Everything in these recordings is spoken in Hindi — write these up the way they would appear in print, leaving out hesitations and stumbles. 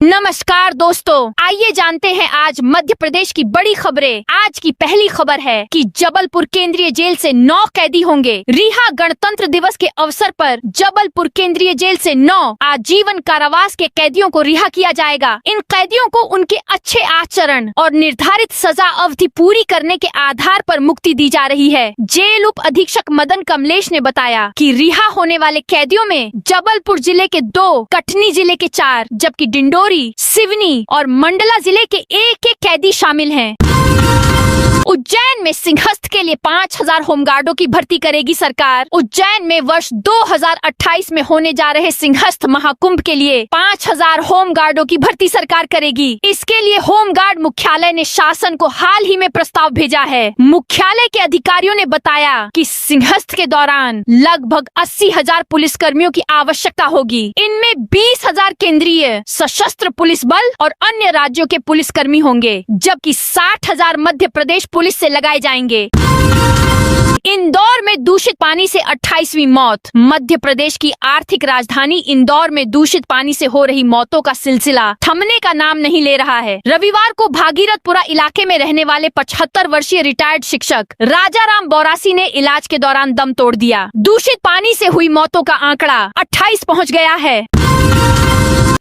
नमस्कार दोस्तों, आइए जानते हैं आज मध्य प्रदेश की बड़ी खबरें। आज की पहली खबर है कि जबलपुर केंद्रीय जेल से 9 कैदी होंगे रिहा। गणतंत्र दिवस के अवसर पर जबलपुर केंद्रीय जेल से 9 आजीवन कारावास के कैदियों को रिहा किया जाएगा। इन कैदियों को उनके अच्छे आचरण और निर्धारित सजा अवधि पूरी करने के आधार पर मुक्ति दी जा रही है। जेल उप अधीक्षक मदन कमलेश ने बताया कि रिहा होने वाले कैदियों में जबलपुर जिले के 2, कटनी जिले के 4, जबकि डिंडोरी, सिवनी और मंडला जिले के एक कैदी शामिल हैं। उज्जैन में सिंहस्थ के लिए 5000 होमगार्डों की भर्ती करेगी सरकार। उज्जैन में वर्ष 2028 में होने जा रहे सिंहस्थ महाकुंभ के लिए 5000 होमगार्डों की भर्ती सरकार करेगी। इसके लिए होमगार्ड मुख्यालय ने शासन को हाल ही में प्रस्ताव भेजा है। मुख्यालय के अधिकारियों ने बताया कि सिंहस्थ के दौरान लगभग 80,000 पुलिस कर्मियों की आवश्यकता होगी। इनमें 20,000 केंद्रीय सशस्त्र पुलिस बल और अन्य राज्यों के पुलिस कर्मी होंगे, जबकि 60,000 मध्य प्रदेश पुलिस से लगाए जाएंगे। इंदौर में दूषित पानी से 28वीं मौत। मध्य प्रदेश की आर्थिक राजधानी इंदौर में दूषित पानी से हो रही मौतों का सिलसिला थमने का नाम नहीं ले रहा है। रविवार को भागीरथपुरा इलाके में रहने वाले 75 वर्षीय रिटायर्ड शिक्षक राजाराम बोरासी ने इलाज के दौरान दम तोड़ दिया। दूषित पानी से हुई मौतों का आंकड़ा 28 पहुंच गया है।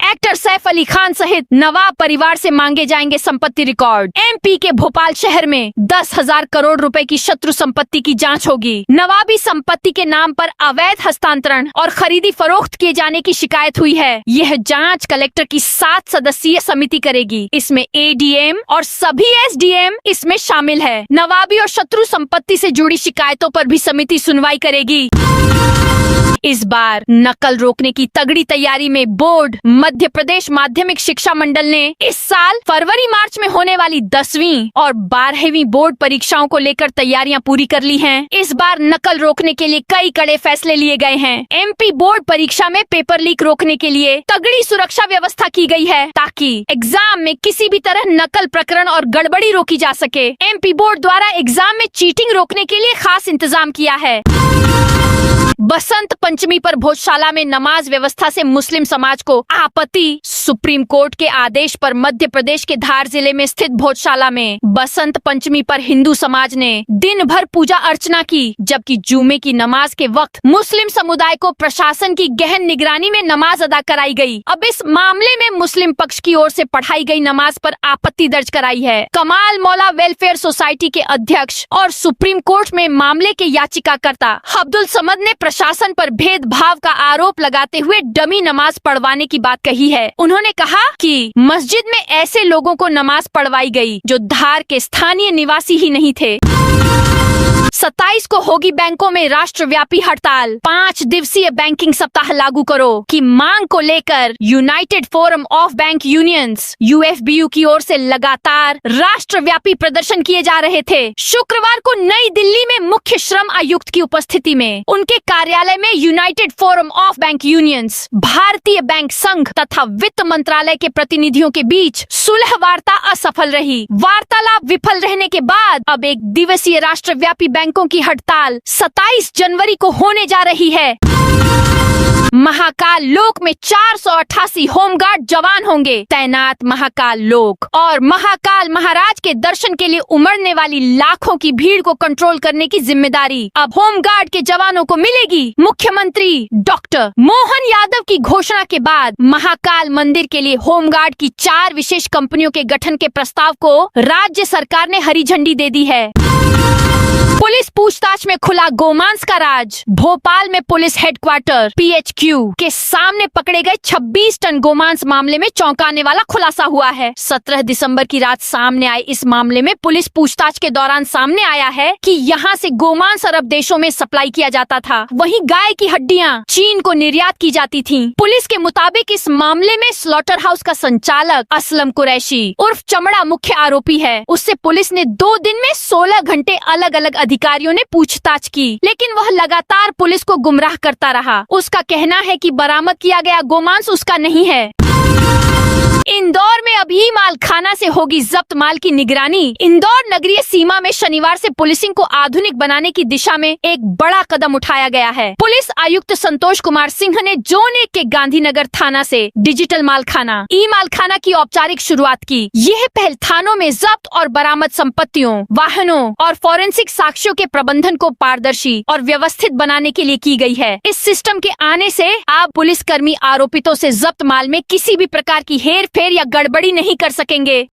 एक्टर सैफ अली खान सहित नवाब परिवार से मांगे जाएंगे संपत्ति रिकॉर्ड। एमपी के भोपाल शहर में 10,000 करोड़ रुपए की शत्रु संपत्ति की जांच होगी। नवाबी संपत्ति के नाम पर अवैध हस्तांतरण और खरीदी फरोख्त किए जाने की शिकायत हुई है। यह जांच कलेक्टर की 7 सदस्यीय समिति करेगी। इसमें एडीएम और सभी एसडीएम इसमें शामिल है। नवाबी और शत्रु संपत्ति से जुड़ी शिकायतों पर भी समिति सुनवाई करेगी। इस बार नकल रोकने की तगड़ी तैयारी में बोर्ड मध्य प्रदेश माध्यमिक शिक्षा मंडल ने इस साल फरवरी-मार्च में होने वाली 10वीं और 12वीं बोर्ड परीक्षाओं को लेकर तैयारियां पूरी कर ली हैं। इस बार नकल रोकने के लिए कई कड़े फैसले लिए गए हैं। एमपी बोर्ड परीक्षा में पेपर लीक रोकने के लिए तगड़ी सुरक्षा व्यवस्था की गई है, ताकि एग्जाम में किसी भी तरह नकल प्रकरण और गड़बड़ी रोकी जा सके। एमपी बोर्ड द्वारा एग्जाम में चीटिंग रोकने के लिए खास इंतजाम किया है। बसंत पंचमी पर भोजशाला में नमाज व्यवस्था से मुस्लिम समाज को आपत्ति। सुप्रीम कोर्ट के आदेश पर मध्य प्रदेश के धार जिले में स्थित भोजशाला में बसंत पंचमी पर हिंदू समाज ने दिन भर पूजा अर्चना की, जबकि जुमे की नमाज के वक्त मुस्लिम समुदाय को प्रशासन की गहन निगरानी में नमाज अदा कराई गई। अब इस मामले में मुस्लिम पक्ष की ओर से पढ़ाई गई नमाज पर आपत्ति दर्ज कराई है। कमाल मौला वेलफेयर सोसाइटी के अध्यक्ष और सुप्रीम कोर्ट में मामले के याचिकाकर्ता अब्दुल समद ने प्रशासन पर भेदभाव का आरोप लगाते हुए डमी नमाज पढ़वाने की बात कही है। उन्होंने कहा कि मस्जिद में ऐसे लोगों को नमाज पढ़वाई गई जो धार के स्थानीय निवासी ही नहीं थे। 27 को होगी बैंकों में राष्ट्रव्यापी हड़ताल। 5 दिवसीय बैंकिंग सप्ताह लागू करो की मांग को लेकर United forum of bank unions UFBU की ओर से लगातार राष्ट्रव्यापी प्रदर्शन किए जा रहे थे। शुक्रवार को नई दिल्ली में मुख्य श्रम आयुक्त की उपस्थिति में उनके कार्यालय में United forum of bank unions, भारतीय बैंक संघ तथा वित्त मंत्रालय के प्रतिनिधियों के बीच सुलह वार्ता असफल रही। वार्तालाप विफल रहने के बाद अब एक दिवसीय राष्ट्रव्यापी बैंकों की हड़ताल 27 जनवरी को होने जा रही है। महाकाल लोक में 488 होमगार्ड जवान होंगे तैनात। महाकाल लोक और महाकाल महाराज के दर्शन के लिए उमड़ने वाली लाखों की भीड़ को कंट्रोल करने की जिम्मेदारी अब होमगार्ड के जवानों को मिलेगी। मुख्यमंत्री डॉक्टर मोहन यादव की घोषणा के बाद महाकाल मंदिर के लिए होमगार्ड की 4 विशेष कंपनियों के गठन के प्रस्ताव को राज्य सरकार ने हरी झंडी दे दी है। पुलिस पूछताछ में खुला गोमांस का राज। भोपाल में पुलिस हेडक्वार्टर पीएचक्यू के सामने पकड़े गए 26 टन गोमांस मामले में चौंकाने वाला खुलासा हुआ है। 17 दिसंबर की रात सामने आए इस मामले में पुलिस पूछताछ के दौरान सामने आया है कि यहां से गोमांस अरब देशों में सप्लाई किया जाता था। वहीं गाय की हड्डियां चीन को निर्यात की जाती थीं। पुलिस के मुताबिक इस मामले में स्लॉटर हाउस का संचालक असलम कुरैशी उर्फ चमड़ा मुख्य आरोपी है। उससे पुलिस ने 2 दिन में 16 घंटे अलग अलग अधिकारियों ने पूछताछ की, लेकिन वह लगातार पुलिस को गुमराह करता रहा। उसका कहना है कि बरामद किया गया गोमांस उसका नहीं है। इंदौर में अभी माल माल खाना से होगी जब्त माल की निगरानी। इंदौर नगरीय सीमा में शनिवार से पुलिसिंग को आधुनिक बनाने की दिशा में एक बड़ा कदम उठाया गया है। पुलिस आयुक्त संतोष कुमार सिंह ने जोन 1 के गांधीनगर थाना से डिजिटल माल खाना ई माल खाना की औपचारिक शुरुआत की। यह पहल थानों में जब्त और बरामद संपत्तियों, वाहनों और फोरेंसिक साक्ष्यों के प्रबंधन को पारदर्शी और व्यवस्थित बनाने के लिए की गई है। इस सिस्टम के आने से अब पुलिसकर्मी आरोपितों से जब्त माल में किसी भी प्रकार की हेर फेर या गड़बड़ी नहीं कर सकेंगे।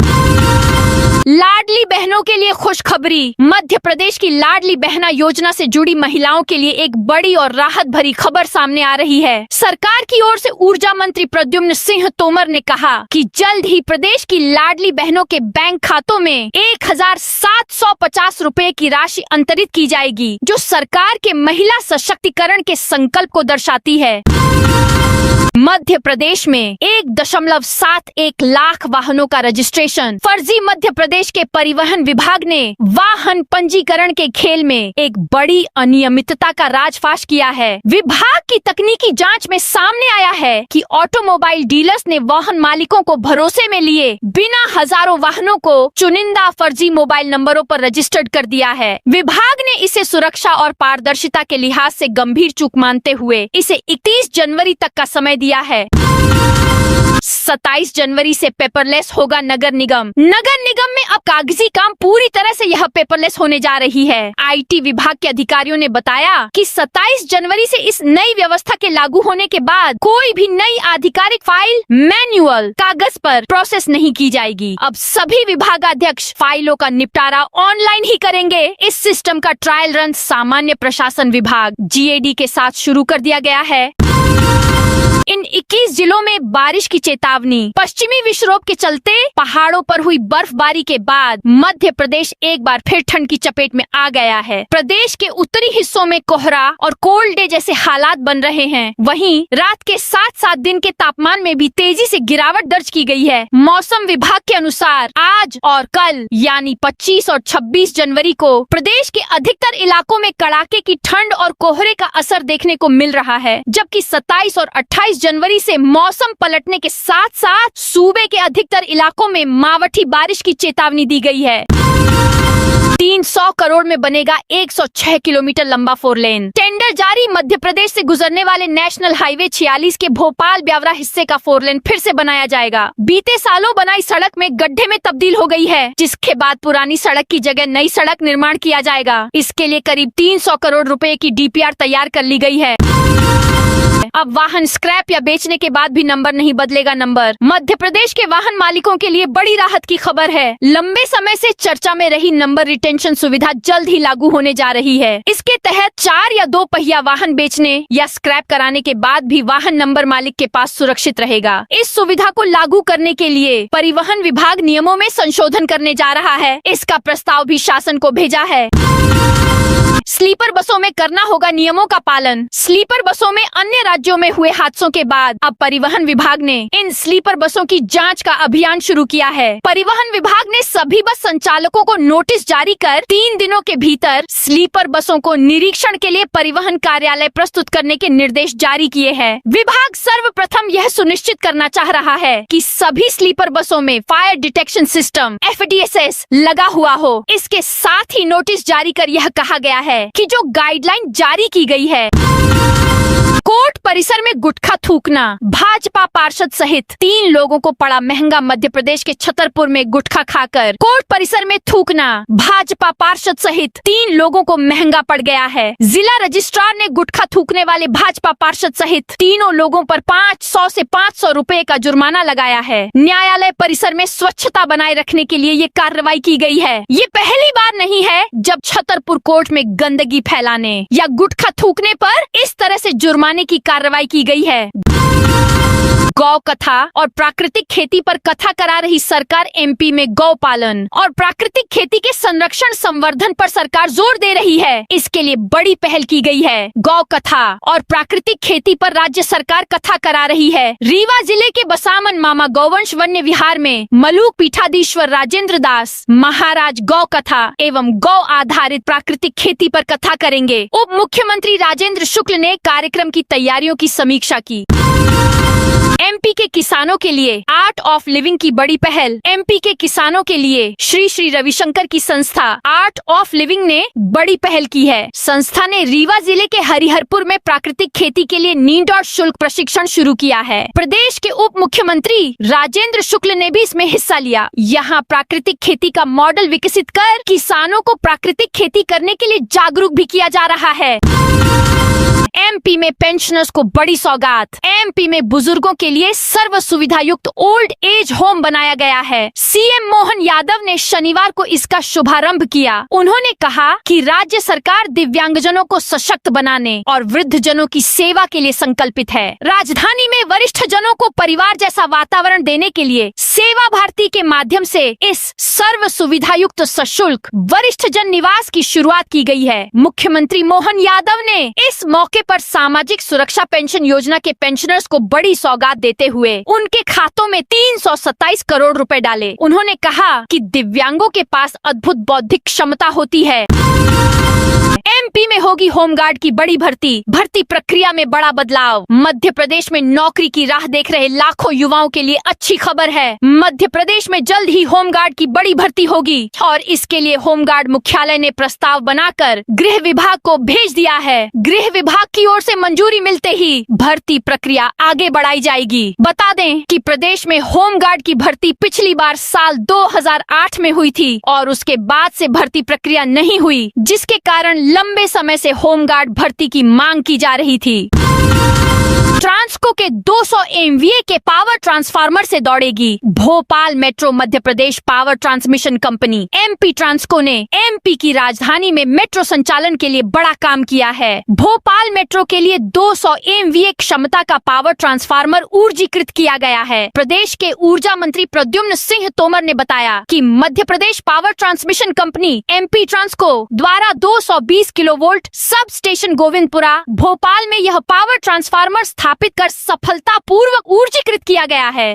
लाडली बहनों के लिए खुशखबरी। मध्य प्रदेश की लाडली बहना योजना से जुड़ी महिलाओं के लिए एक बड़ी और राहत भरी खबर सामने आ रही है। सरकार की ओर से ऊर्जा मंत्री प्रद्युम्न सिंह तोमर ने कहा कि जल्द ही प्रदेश की लाडली बहनों के बैंक खातों में 1750 रुपए की राशि अंतरित की जाएगी, जो सरकार के महिला सशक्तिकरण के संकल्प को दर्शाती है। मध्य प्रदेश में 1.71 लाख वाहनों का रजिस्ट्रेशन। फर्जी मध्य प्रदेश के परिवहन विभाग ने वाहन पंजीकरण के खेल में एक बड़ी अनियमितता का राजफाश किया है। विभाग की तकनीकी जांच में सामने आया है कि ऑटोमोबाइल डीलर्स ने वाहन मालिकों को भरोसे में लिए बिना हजारों वाहनों को चुनिंदा फर्जी मोबाइल नंबरों पर रजिस्टर्ड कर दिया है। विभाग ने इसे सुरक्षा और पारदर्शिता के लिहाज से गंभीर चूक मानते हुए इसे 31 जनवरी तक का समय दिया है। 27 जनवरी से पेपरलेस होगा नगर निगम। नगर निगम में अब कागजी काम पूरी तरह से यह पेपरलेस होने जा रही है। आईटी विभाग के अधिकारियों ने बताया कि 27 जनवरी से इस नई व्यवस्था के लागू होने के बाद कोई भी नई आधिकारिक फाइल मैन्युअल कागज पर प्रोसेस नहीं की जाएगी। अब सभी विभागाध्यक्ष फाइलों का निपटारा ऑनलाइन ही करेंगे। इस सिस्टम का ट्रायल रन सामान्य प्रशासन विभाग GAD के साथ शुरू कर दिया गया है। इन 21 जिलों में बारिश की चेतावनी। पश्चिमी विक्षोभ के चलते पहाड़ों पर हुई बर्फबारी के बाद मध्य प्रदेश एक बार फिर ठंड की चपेट में आ गया है। प्रदेश के उत्तरी हिस्सों में कोहरा और कोल्ड डे जैसे हालात बन रहे हैं। वहीं रात के 7-7 दिन के तापमान में भी तेजी से गिरावट दर्ज की गई है। मौसम विभाग के अनुसार आज और कल यानी 25 और 26 जनवरी को प्रदेश के अधिकतर इलाकों में कड़ाके की ठंड और कोहरे का असर देखने को मिल रहा है, जबकि 27 और 28 जनवरी से मौसम पलटने के साथ साथ सूबे के अधिकतर इलाकों में मावठी बारिश की चेतावनी दी गई है। 300 करोड़ में बनेगा 106 किलोमीटर लंबा 4 लेन। टेंडर जारी। मध्य प्रदेश से गुजरने वाले नेशनल हाईवे 46 के भोपाल ब्यावरा हिस्से का 4 लेन फिर से बनाया जाएगा। बीते सालों बनाई सड़क में गड्ढे में तब्दील हो गई है, जिसके बाद पुरानी सड़क की जगह नई सड़क निर्माण किया जाएगा। इसके लिए करीब 300 करोड़ रुपए की DPR तैयार कर ली गई है। अब वाहन स्क्रैप या बेचने के बाद भी नंबर नहीं बदलेगा नंबर। मध्य प्रदेश के वाहन मालिकों के लिए बड़ी राहत की खबर है। लंबे समय से चर्चा में रही नंबर रिटेंशन सुविधा जल्द ही लागू होने जा रही है। इसके तहत 4 या 2 पहिया वाहन बेचने या स्क्रैप कराने के बाद भी वाहन नंबर मालिक के पास सुरक्षित रहेगा। इस सुविधा को लागू करने के लिए परिवहन विभाग नियमों में संशोधन करने जा रहा है। इसका प्रस्ताव भी शासन को भेजा है। स्लीपर बसों में करना होगा नियमों का पालन। स्लीपर बसों में अन्य राज्यों में हुए हादसों के बाद अब परिवहन विभाग ने इन स्लीपर बसों की जांच का अभियान शुरू किया है। परिवहन विभाग ने सभी बस संचालकों को नोटिस जारी कर 3 दिनों के भीतर स्लीपर बसों को निरीक्षण के लिए परिवहन कार्यालय प्रस्तुत करने के निर्देश जारी किए हैं। विभाग सर्वप्रथम यह सुनिश्चित करना चाह रहा है कि सभी स्लीपर बसों में फायर डिटेक्शन सिस्टम FDSS लगा हुआ हो। इसके साथ ही नोटिस जारी कर यह कहा गया है कि जो गाइडलाइन जारी की गई है, कोर्ट परिसर में गुटखा थूकना। भाजपा पार्षद सहित 3 लोगों को पड़ा महंगा। मध्य प्रदेश के छतरपुर में गुटखा खाकर कोर्ट परिसर में थूकना भाजपा पार्षद सहित 3 लोगों को महंगा पड़ गया है। जिला रजिस्ट्रार ने गुटखा थूकने वाले भाजपा पार्षद सहित तीनों लोगों पर 500 से 500 रुपए का जुर्माना लगाया है। न्यायालय परिसर में स्वच्छता बनाए रखने के लिए ये कार्रवाई की गई है। ये पहली बार नहीं है जब छतरपुर कोर्ट में गंदगी फैलाने या गुटखा थूकने पर इस तरह से जुर्माने की कार्रवाई की गई है। गौ कथा और प्राकृतिक खेती पर कथा करा रही सरकार। MP में गौ पालन और प्राकृतिक खेती के संरक्षण संवर्धन पर सरकार जोर दे रही है। इसके लिए बड़ी पहल की गई है। गौ कथा और प्राकृतिक खेती पर राज्य सरकार कथा करा रही है। रीवा जिले के बसामन मामा गौवंश वन्य विहार में मलूक पीठाधीश्वर राजेंद्र दास महाराज गौ कथा एवं गौ आधारित प्राकृतिक खेती पर कथा करेंगे। उप मुख्यमंत्री राजेंद्र शुक्ल ने कार्यक्रम की तैयारियों की समीक्षा की। एमपी के किसानों के लिए आर्ट ऑफ लिविंग की बड़ी पहल। एमपी के किसानों के लिए श्री श्री रविशंकर की संस्था आर्ट ऑफ लिविंग ने बड़ी पहल की है। संस्था ने रीवा जिले के हरिहरपुर में प्राकृतिक खेती के लिए नीड और शुल्क प्रशिक्षण शुरू किया है। प्रदेश के उप मुख्यमंत्री राजेंद्र शुक्ल ने भी इसमें हिस्सा लिया। यहाँ प्राकृतिक खेती का मॉडल विकसित कर किसानों को प्राकृतिक खेती करने के लिए जागरूक भी किया जा रहा है। एमपी में पेंशनर्स को बड़ी सौगात। एमपी में बुजुर्गों के लिए सर्व सुविधा युक्त ओल्ड एज होम बनाया गया है। सीएम मोहन यादव ने शनिवार को इसका शुभारंभ किया। उन्होंने कहा कि राज्य सरकार दिव्यांगजनों को सशक्त बनाने और वृद्ध जनों की सेवा के लिए संकल्पित है। राजधानी में वरिष्ठ जनों को परिवार जैसा वातावरण देने के लिए सेवा भारती के माध्यम से इस सर्व सुविधा युक्त सशुल्क वरिष्ठ जन निवास की शुरुआत की गई है। मुख्यमंत्री मोहन यादव ने इस मौके पर सामाजिक सुरक्षा पेंशन योजना के पेंशनर्स को बड़ी सौगात देते हुए उनके खातों में 327 करोड़ रुपए डाले। उन्होंने कहा कि दिव्यांगों के पास अद्भुत बौद्धिक क्षमता होती है। एमपी में होगी होमगार्ड की बड़ी भर्ती प्रक्रिया में बड़ा बदलाव। मध्य प्रदेश में नौकरी की राह देख रहे लाखों युवाओं के लिए अच्छी खबर है। मध्य प्रदेश में जल्द ही होमगार्ड की बड़ी भर्ती होगी और इसके लिए होमगार्ड मुख्यालय ने प्रस्ताव बनाकर गृह विभाग को भेज दिया है। गृह विभाग की ओर से मंजूरी मिलते ही भर्ती प्रक्रिया आगे बढ़ाई जाएगी। बता दें कि प्रदेश में होमगार्ड की भर्ती पिछली बार साल 2008 में हुई थी और उसके बाद से भर्ती प्रक्रिया नहीं हुई, जिसके कारण लंबे समय से होमगार्ड भर्ती की मांग की जा रही थी। ट्रांसको के 200 MVA के पावर ट्रांसफार्मर से दौड़ेगी Bhopal metro. Madhya Pradesh power transmission company MP Transco ने एमपी की राजधानी में मेट्रो संचालन के लिए बड़ा काम किया है। भोपाल मेट्रो के लिए 200 MVA क्षमता का पावर ट्रांसफार्मर ऊर्जीकृत किया गया है। प्रदेश के ऊर्जा मंत्री प्रद्युम्न सिंह तोमर ने बताया कि Madhya Pradesh power transmission company MP Transco द्वारा 220 kilovolt sub station Govindpura Bhopal में यह पावर ट्रांसफार्मर स्थापित कर सफलतापूर्वक ऊर्जीकृत किया गया है।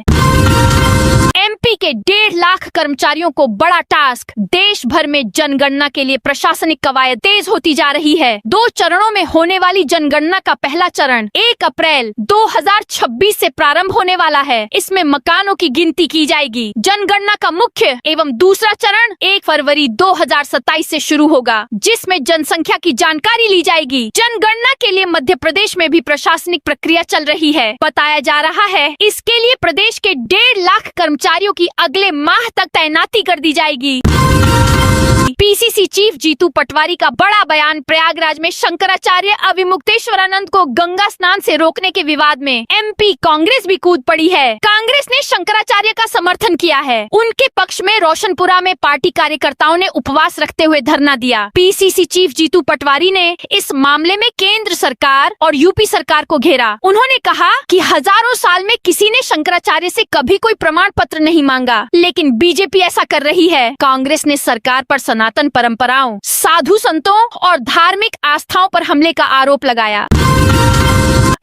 एमपी के 1.5 लाख कर्मचारियों को बड़ा टास्क। देश भर में जनगणना के लिए प्रशासनिक कवायद तेज होती जा रही है। 2 चरणों में होने वाली जनगणना का पहला चरण 1 अप्रैल 2026 से प्रारंभ होने वाला है। इसमें मकानों की गिनती की जाएगी। जनगणना का मुख्य एवं दूसरा चरण 1 फरवरी 2027 से शुरू होगा, जिसमें जनसंख्या की जानकारी ली जाएगी। जनगणना के लिए मध्य प्रदेश में भी प्रशासनिक प्रक्रिया चल रही है। बताया जा रहा है इसके लिए प्रदेश के 1.5 लाख कर्मचारियों की अगले माह तक तैनाती कर दी जाएगी। पीसीसी चीफ जीतू पटवारी का बड़ा बयान। प्रयागराज में शंकराचार्य अविमुक्तेश्वरानंद को गंगा स्नान से रोकने के विवाद में एमपी कांग्रेस भी कूद पड़ी है। कांग्रेस ने शंकराचार्य का समर्थन किया है। उनके पक्ष में रोशनपुरा में पार्टी कार्यकर्ताओं ने उपवास रखते हुए धरना दिया। पीसीसी चीफ जीतू पटवारी ने इस मामले में केंद्र सरकार और यूपी सरकार को घेरा। उन्होंने कहा कि हजारों साल में किसी ने शंकराचार्य से कभी कोई प्रमाण पत्र नहीं मांगा, लेकिन बीजेपी ऐसा कर रही है। कांग्रेस ने सरकार पर सनातन परंपराओं, साधु संतों और धार्मिक आस्थाओं पर हमले का आरोप लगाया।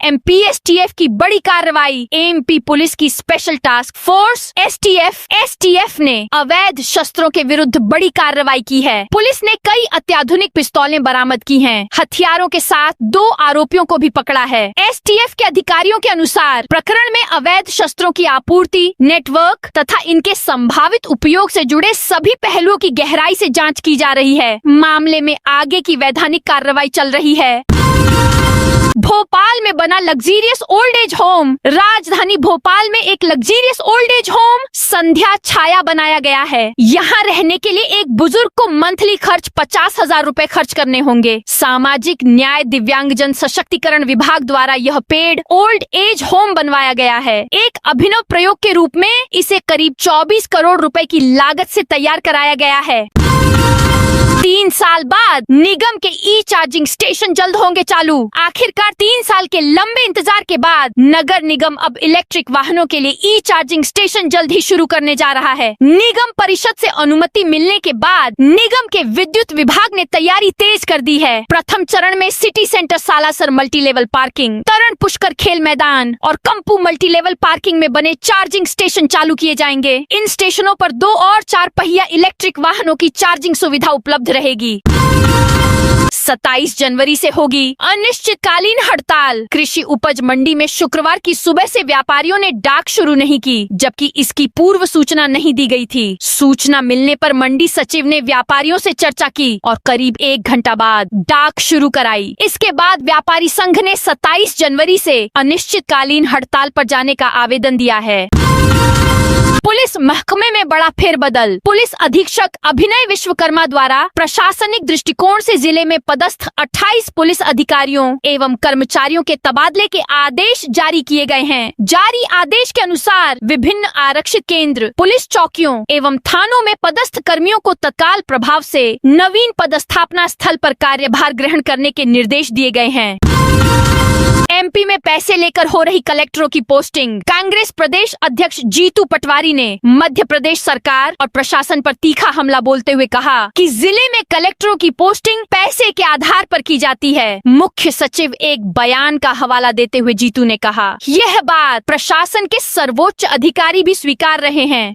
एमपीएसटीएफ की बड़ी कार्रवाई। एमपी पुलिस की स्पेशल टास्क फोर्स एसटीएफ ने अवैध शस्त्रों के विरुद्ध बड़ी कार्रवाई की है। पुलिस ने कई अत्याधुनिक पिस्तौलें बरामद की हैं। हथियारों के साथ 2 आरोपियों को भी पकड़ा है। एसटीएफ के अधिकारियों के अनुसार प्रकरण में अवैध शस्त्रों की आपूर्ति, नेटवर्क तथा इनके संभावित उपयोग से जुड़े सभी पहलुओं की गहराई से जांच की जा रही है। मामले में आगे की वैधानिक कार्रवाई चल रही है। भोपाल में बना लग्जीरियस ओल्ड एज होम। राजधानी भोपाल में एक लग्जीरियस ओल्ड एज होम संध्या छाया बनाया गया है। यहाँ रहने के लिए एक बुजुर्ग को मंथली खर्च 50,000 रुपए खर्च करने होंगे। सामाजिक न्याय दिव्यांगजन सशक्तिकरण विभाग द्वारा यह पेड ओल्ड एज होम बनवाया गया है। एक अभिनव प्रयोग के रूप में इसे करीब 24 करोड़ रुपए की लागत से तैयार कराया गया है। 3 साल बाद निगम के ई चार्जिंग स्टेशन जल्द होंगे चालू। आखिरकार 3 साल के लंबे इंतजार के बाद नगर निगम अब इलेक्ट्रिक वाहनों के लिए ई चार्जिंग स्टेशन जल्द ही शुरू करने जा रहा है। निगम परिषद से अनुमति मिलने के बाद निगम के विद्युत विभाग ने तैयारी तेज कर दी है। प्रथम चरण में city centre Salasar multi level parking, Taran Pushkar खेल मैदान और कंपू मल्टी लेवल पार्किंग में बने चार्जिंग स्टेशन चालू किए जाएंगे। इन स्टेशनों पर 2 और 4 पहिया इलेक्ट्रिक वाहनों की चार्जिंग सुविधा उपलब्ध रहेगी। 27 जनवरी से होगी अनिश्चितकालीन हड़ताल। कृषि उपज मंडी में शुक्रवार की सुबह से व्यापारियों ने डाक शुरू नहीं की, जबकि इसकी पूर्व सूचना नहीं दी गई थी। सूचना मिलने पर मंडी सचिव ने व्यापारियों से चर्चा की और करीब 1 घंटा बाद डाक शुरू कराई। इसके बाद व्यापारी संघ ने 27 जनवरी से अनिश्चितकालीन हड़ताल पर जाने का आवेदन दिया है। पुलिस महकमे में बड़ा फेरबदल। पुलिस अधीक्षक अभिनय विश्वकर्मा द्वारा प्रशासनिक दृष्टिकोण से जिले में पदस्थ 28 पुलिस अधिकारियों एवं कर्मचारियों के तबादले के आदेश जारी किए गए हैं। जारी आदेश के अनुसार विभिन्न आरक्षित केंद्र, पुलिस चौकियों एवं थानों में पदस्थ कर्मियों को तत्काल प्रभाव से नवीन पदस्थापना स्थल पर कार्यभार ग्रहण करने के निर्देश दिए गए हैं। एमपी में पैसे लेकर हो रही कलेक्टरों की पोस्टिंग। कांग्रेस प्रदेश अध्यक्ष जीतू पटवारी ने मध्य प्रदेश सरकार और प्रशासन पर तीखा हमला बोलते हुए कहा कि जिले में कलेक्टरों की पोस्टिंग पैसे के आधार पर की जाती है। मुख्य सचिव एक बयान का हवाला देते हुए जीतू ने कहा, यह बात प्रशासन के सर्वोच्च अधिकारी भी स्वीकार रहे हैं।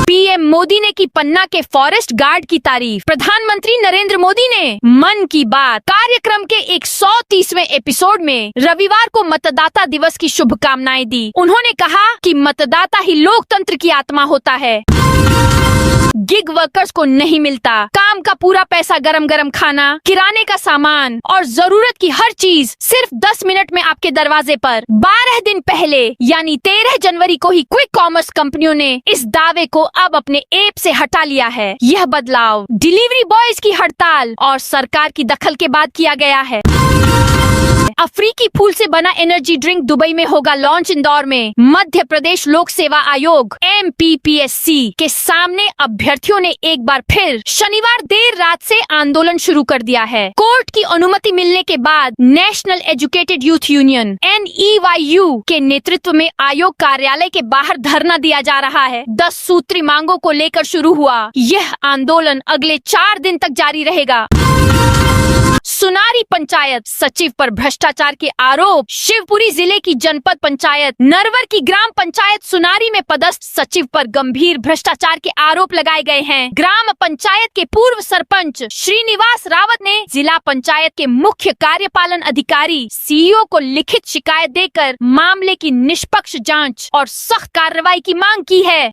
पीएम मोदी ने की पन्ना के फॉरेस्ट गार्ड की तारीफ। प्रधानमंत्री नरेंद्र मोदी ने मन की बात कार्यक्रम के 130वें एपिसोड में रविवार को मतदाता दिवस की शुभकामनाएं दी। उन्होंने कहा कि मतदाता ही लोकतंत्र की आत्मा होता है। गिग वर्कर्स को नहीं मिलता काम का पूरा पैसा, गरम गरम खाना, किराने का सामान और जरूरत की हर चीज सिर्फ 10 मिनट में आपके दरवाजे पर। 12 दिन पहले यानी 13 जनवरी को ही क्विक कॉमर्स कंपनियों ने इस दावे को अब अपने ऐप से हटा लिया है। यह बदलाव डिलीवरी बॉयज की हड़ताल और सरकार की दखल के बाद किया गया है। अफ्रीकी फूल से बना एनर्जी ड्रिंक दुबई में होगा लॉन्च। इंदौर में मध्य प्रदेश लोक सेवा आयोग MPPSC के सामने अभ्यर्थियों ने एक बार फिर शनिवार देर रात से आंदोलन शुरू कर दिया है। कोर्ट की अनुमति मिलने के बाद national educated youth union NEYU के नेतृत्व में आयोग कार्यालय के बाहर धरना दिया जा रहा है। 10 सूत्री मांगों को लेकर शुरू हुआ यह आंदोलन अगले 4 दिन तक जारी रहेगा। सुनारी पंचायत सचिव पर भ्रष्टाचार के आरोप। शिवपुरी जिले की जनपद पंचायत नरवर की ग्राम पंचायत सुनारी में पदस्थ सचिव पर गंभीर भ्रष्टाचार के आरोप लगाए गए हैं। ग्राम पंचायत के पूर्व सरपंच श्रीनिवास रावत ने जिला पंचायत के मुख्य कार्यपालन अधिकारी CEO को लिखित शिकायत देकर मामले की निष्पक्ष जांच और सख्त कार्रवाई की मांग की है।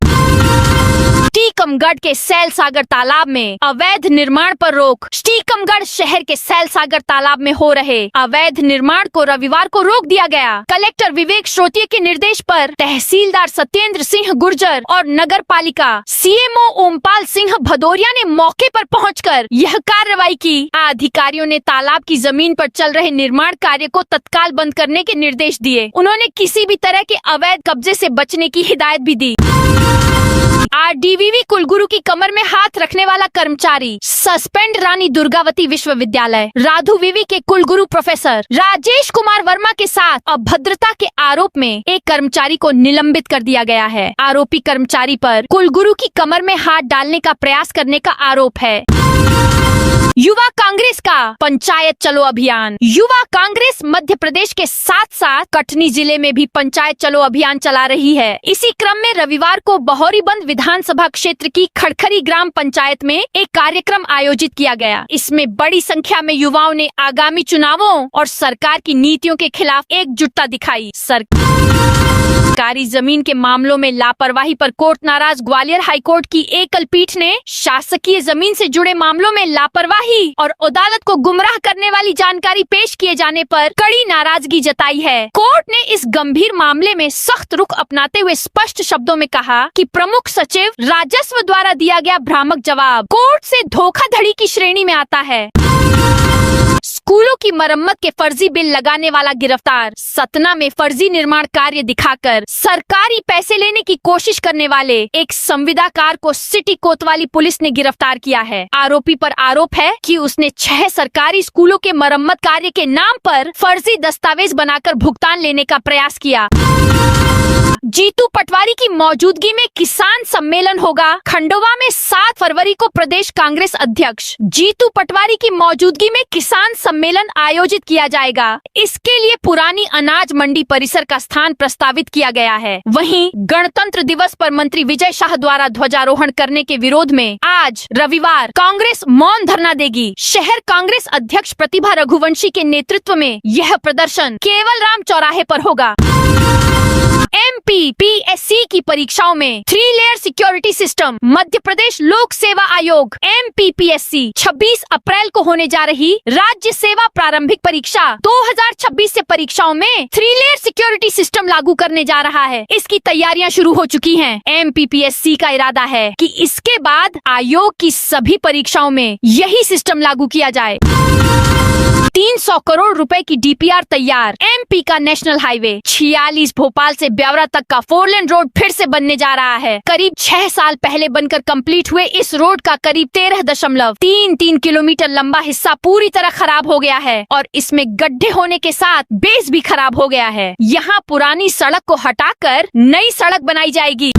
टीकमगढ़ के सैलसागर तालाब में अवैध निर्माण पर रोक। टीकमगढ़ शहर के सैलसागर तालाब में हो रहे अवैध निर्माण को रविवार को रोक दिया गया। कलेक्टर विवेक श्रोतिया के निर्देश पर तहसीलदार सत्येंद्र सिंह गुर्जर और नगर पालिका CMO ओमपाल सिंह भदौरिया ने मौके पर पहुंचकर यह कार्रवाई की। अधिकारियों ने तालाब की जमीन पर चल रहे निर्माण कार्य को तत्काल बंद करने के निर्देश दिए। उन्होंने किसी भी तरह के अवैध कब्जे से बचने की हिदायत भी दी। RDVV कुलगुरु की कमर में हाथ रखने वाला कर्मचारी सस्पेंड। रानी दुर्गावती विश्वविद्यालय राधु विवि के कुलगुरु प्रोफेसर राजेश कुमार वर्मा के साथ अभद्रता के आरोप में एक कर्मचारी को निलंबित कर दिया गया है। आरोपी कर्मचारी पर कुलगुरु की कमर में हाथ डालने का प्रयास करने का आरोप है। युवा कांग्रेस का पंचायत चलो अभियान। युवा कांग्रेस मध्य प्रदेश के साथ साथ कटनी जिले में भी पंचायत चलो अभियान चला रही है। इसी क्रम में रविवार को बहोरीबंद विधानसभा क्षेत्र की खड़खरी ग्राम पंचायत में एक कार्यक्रम आयोजित किया गया। इसमें बड़ी संख्या में युवाओं ने आगामी चुनावों और सरकार की नीतियों के खिलाफ एकजुटता दिखाई। सरकारी जमीन के मामलों में लापरवाही पर कोर्ट नाराज। ग्वालियर हाईकोर्ट की एकल पीठ ने शासकीय जमीन से जुड़े मामलों में लापरवाही और अदालत को गुमराह करने वाली जानकारी पेश किए जाने पर कड़ी नाराजगी जताई है। कोर्ट ने इस गंभीर मामले में सख्त रुख अपनाते हुए स्पष्ट शब्दों में कहा कि प्रमुख सचिव राजस्व द्वारा दिया गया भ्रामक जवाब कोर्ट से धोखाधड़ी की श्रेणी में आता है। स्कूलों की मरम्मत के फर्जी बिल लगाने वाला गिरफ्तार। सतना में फर्जी निर्माण कार्य दिखाकर सरकारी पैसे लेने की कोशिश करने वाले एक संविदाकार को सिटी कोतवाली पुलिस ने गिरफ्तार किया है। आरोपी पर आरोप है कि उसने 6 सरकारी स्कूलों के मरम्मत कार्य के नाम पर फर्जी दस्तावेज बनाकर भुगतान लेने का प्रयास किया। जीतू पटवारी की मौजूदगी में किसान सम्मेलन होगा। खंडवा में 7 फरवरी को प्रदेश कांग्रेस अध्यक्ष जीतू पटवारी की मौजूदगी में किसान सम्मेलन आयोजित किया जाएगा। इसके लिए पुरानी अनाज मंडी परिसर का स्थान प्रस्तावित किया गया है। वहीं गणतंत्र दिवस पर मंत्री विजय शाह द्वारा ध्वजारोहण करने के विरोध में आज रविवार कांग्रेस मौन धरना देगी। शहर कांग्रेस अध्यक्ष प्रतिभा रघुवंशी के नेतृत्व में यह प्रदर्शन केवल राम चौराहे पर होगा। MPPSC की परीक्षाओं में 3 layer security system. Madhya Pradesh लोक सेवा आयोग MPPSC 26 अप्रैल को होने जा रही राज्य सेवा प्रारंभिक परीक्षा 2026 से परीक्षाओं में 3 लेयर सिक्योरिटी सिस्टम लागू करने जा रहा है। इसकी तैयारियां शुरू हो चुकी हैं। MPPSC का इरादा है कि इसके बाद आयोग की सभी परीक्षाओं में यही सिस्टम लागू किया जाए। 300 करोड़ रुपए की DPR तैयार। MP का नेशनल हाईवे 46 भोपाल से ब्यावरा तक का 4 लेन रोड फिर से बनने जा रहा है। करीब 6 साल पहले बनकर कंप्लीट हुए इस रोड का करीब 13.33 किलोमीटर लंबा हिस्सा पूरी तरह खराब हो गया है और इसमें गड्ढे होने के साथ बेस भी खराब हो गया है। यहाँ पुरानी सड़क को हटाकर नई सड़क बनाई जाएगी।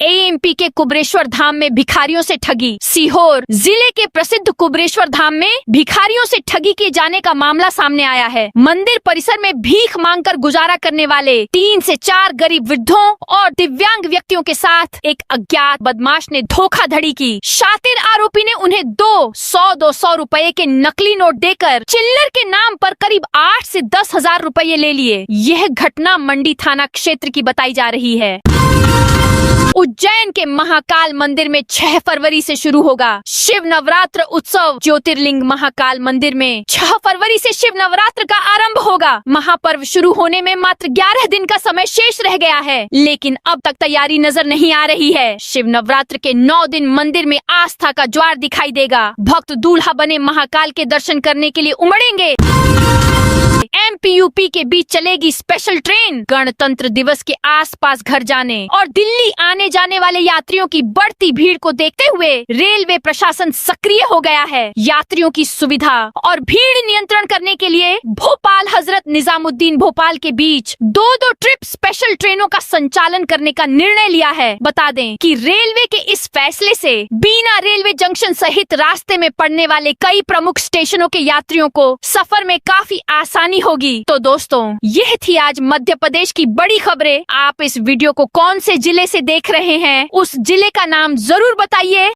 AMP के कुबरेश्वर धाम में भिखारियों से ठगी। सीहोर जिले के प्रसिद्ध कुबरेश्वर धाम में भिखारियों से ठगी किए जाने का मामला सामने आया है। मंदिर परिसर में भीख मांगकर गुजारा करने वाले 3 से 4 गरीब वृद्धों और दिव्यांग व्यक्तियों के साथ एक अज्ञात बदमाश ने धोखाधड़ी की। शातिर आरोपी ने उन्हें 200 रुपए के नकली नोट देकर चिल्लर के नाम पर करीब 8 से 10 हजार रुपए ले लिए। यह घटना मंडी थाना क्षेत्र की बताई जा रही है। उज्जैन के महाकाल मंदिर में 6 फरवरी से शुरू होगा शिव नवरात्र उत्सव। ज्योतिर्लिंग महाकाल मंदिर में 6 फरवरी से शिव नवरात्र का आरंभ होगा। महापर्व शुरू होने में मात्र 11 दिन का समय शेष रह गया है, लेकिन अब तक तैयारी नजर नहीं आ रही है। शिव नवरात्र के 9 दिन मंदिर में आस्था का ज्वार दिखाई देगा। भक्त दूल्हा बने महाकाल के दर्शन करने के लिए उमड़ेंगे। MP-UP के बीच चलेगी स्पेशल ट्रेन। गणतंत्र दिवस के आसपास घर जाने और दिल्ली आने जाने वाले यात्रियों की बढ़ती भीड़ को देखते हुए रेलवे प्रशासन सक्रिय हो गया है। यात्रियों की सुविधा और भीड़ नियंत्रण करने के लिए भोपाल हजरत निजामुद्दीन भोपाल के बीच 2-2 ट्रिप स्पेशल ट्रेनों का संचालन करने का निर्णय लिया है। बता दें कि रेलवे के इस फैसले से बीना रेलवे जंक्शन सहित रास्ते में पड़ने वाले कई प्रमुख स्टेशनों के यात्रियों को सफर में काफी आसानी होगी। तो दोस्तों, यह थी आज मध्य प्रदेश की बड़ी खबरें। आप इस वीडियो को कौन से जिले से देख रहे हैं, उस जिले का नाम जरूर बताइए।